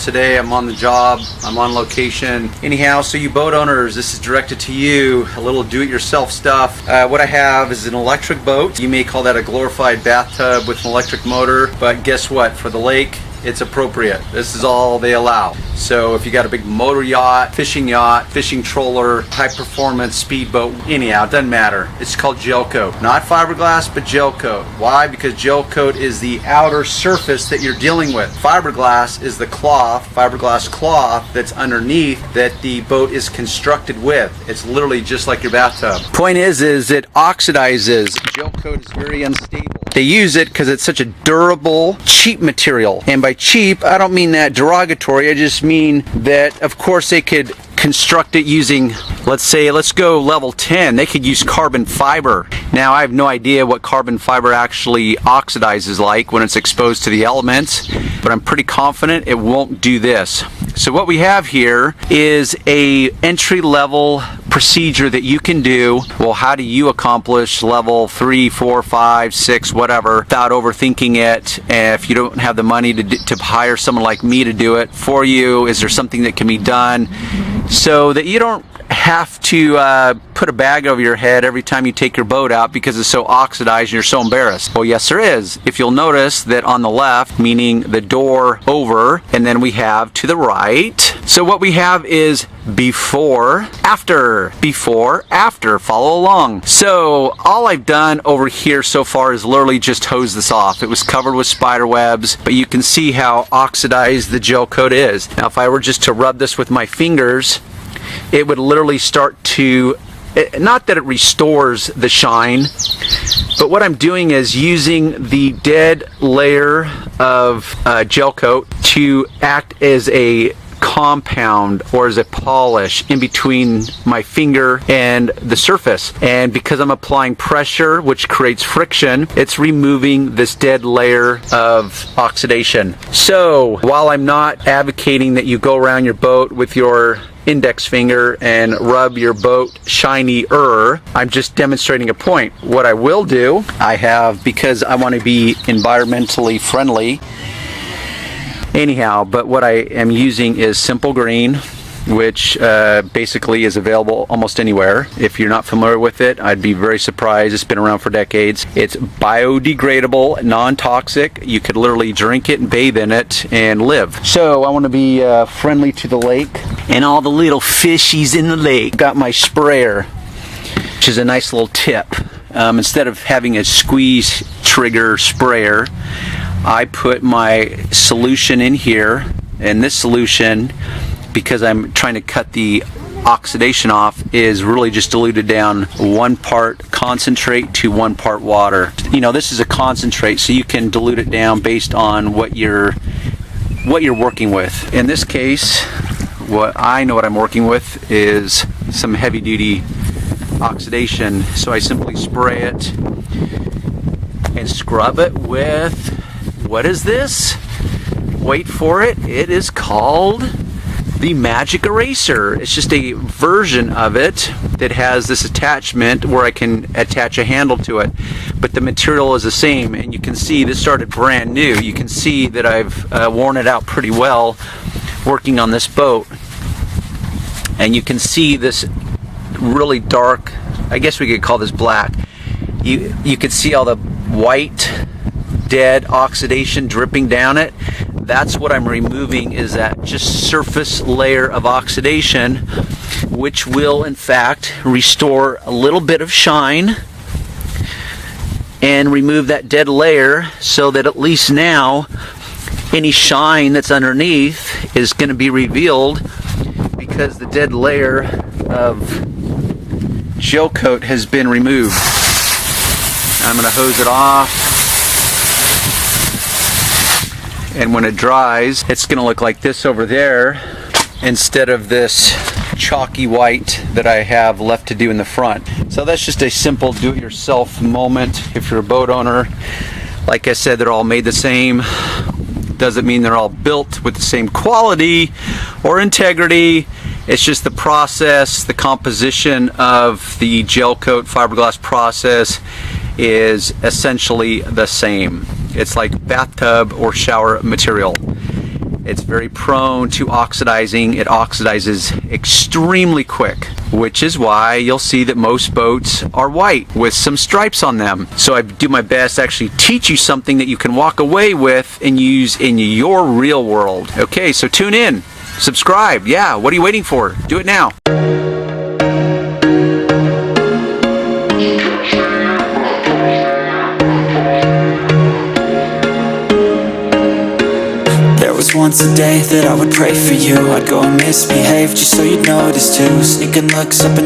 Today I'm on the job, I'm on location. Anyhow, so you boat owners, this is directed to you, a little do-it-yourself stuff. What I have is an electric boat. You may call that a glorified bathtub with an electric motor, but guess what? For the lake, it's appropriate. This is all they allow. So if you got a big motor yacht, fishing troller, high performance speedboat, anyhow, it doesn't matter. It's called gel coat. Not fiberglass, but gel coat. Why? Because gel coat is the outer surface that you're dealing with. Fiberglass is the cloth, fiberglass cloth that's underneath that the boat is constructed with. It's literally just like your bathtub. Point is it oxidizes. Gel coat is very unstable. They use it because it's such a durable, cheap material. And by cheap, I don't mean that derogatory. I just mean that, of course, they could construct it using, let's go level 10. They could use carbon fiber. Now, I have no idea what carbon fiber actually oxidizes like when it's exposed to the elements, but I'm pretty confident it won't do this. So what we have here is a entry-level procedure that you can do. Well, how do you accomplish level 3, 4, 5, 6, whatever, without overthinking it? If you don't have the money to hire someone like me to do it for you, is there something that can be done so that you don't have to put a bag over your head every time you take your boat out because it's so oxidized and you're so embarrassed? Well, yes, there is. If you'll notice that on the left, meaning the door over, and then we have to the right. So what we have is before, after, follow along. So all I've done over here so far is literally just hose this off. It was covered with spider webs, but you can see how oxidized the gel coat is. Now, if I were just to rub this with my fingers, it would literally start to, not that it restores the shine, but what I'm doing is using the dead layer of gel coat to act as a compound or as a polish in between my finger and the surface. And because I'm applying pressure, which creates friction, it's removing this dead layer of oxidation. So while I'm not advocating that you go around your boat with your index finger and rub your boat shinier, I'm just demonstrating a point. What I will do, I have, because I want to be environmentally friendly, anyhow, but what I am using is Simple Green, which basically is available almost anywhere. If you're not familiar with it, I'd be very surprised. It's been around for decades. It's biodegradable, non-toxic. You could literally drink it and bathe in it and live. So I want to be friendly to the lake and all the little fishies in the lake. Got my sprayer, which is a nice little tip. Instead of having a squeeze trigger sprayer, I put my solution in here, and this solution, because I'm trying to cut the oxidation off, is really just diluted down 1 part concentrate to 1 part water. You know, this is a concentrate, so you can dilute it down based on what you're working with. In this case, what I'm working with is some heavy duty oxidation, so I simply spray it and scrub it with, what is this? Wait for it. It is called the Magic Eraser. It's just a version of it that has this attachment where I can attach a handle to it, but the material is the same. And you can see this started brand new. You can see that I've worn it out pretty well working on this boat, and you can see this really dark, I guess we could call this black. You could see all the white dead oxidation dripping down it. That's what I'm removing, is that just surface layer of oxidation, which will in fact restore a little bit of shine and remove that dead layer, so that at least now any shine that's underneath is going to be revealed, because the dead layer of gel coat has been removed. I'm going to hose it off, and when it dries, it's going to look like this over there instead of this chalky white that I have left to do in the front. So that's just a simple do-it-yourself moment. If you're a boat owner, like I said, they're all made the same. Doesn't mean they're all built with the same quality or integrity. It's just the process, the composition of the gel coat fiberglass process is essentially the same. It's like bathtub or shower material. It's very prone to oxidizing. It oxidizes extremely quick, which is why you'll see that most boats are white with some stripes on them. So I do my best to actually teach you something that you can walk away with and use in your real world. Okay, so tune in, subscribe. Yeah, what are you waiting for? Do it now. There was once a day that I would pray for you. I'd go and misbehave just so you'd notice too. Sneaking looks up and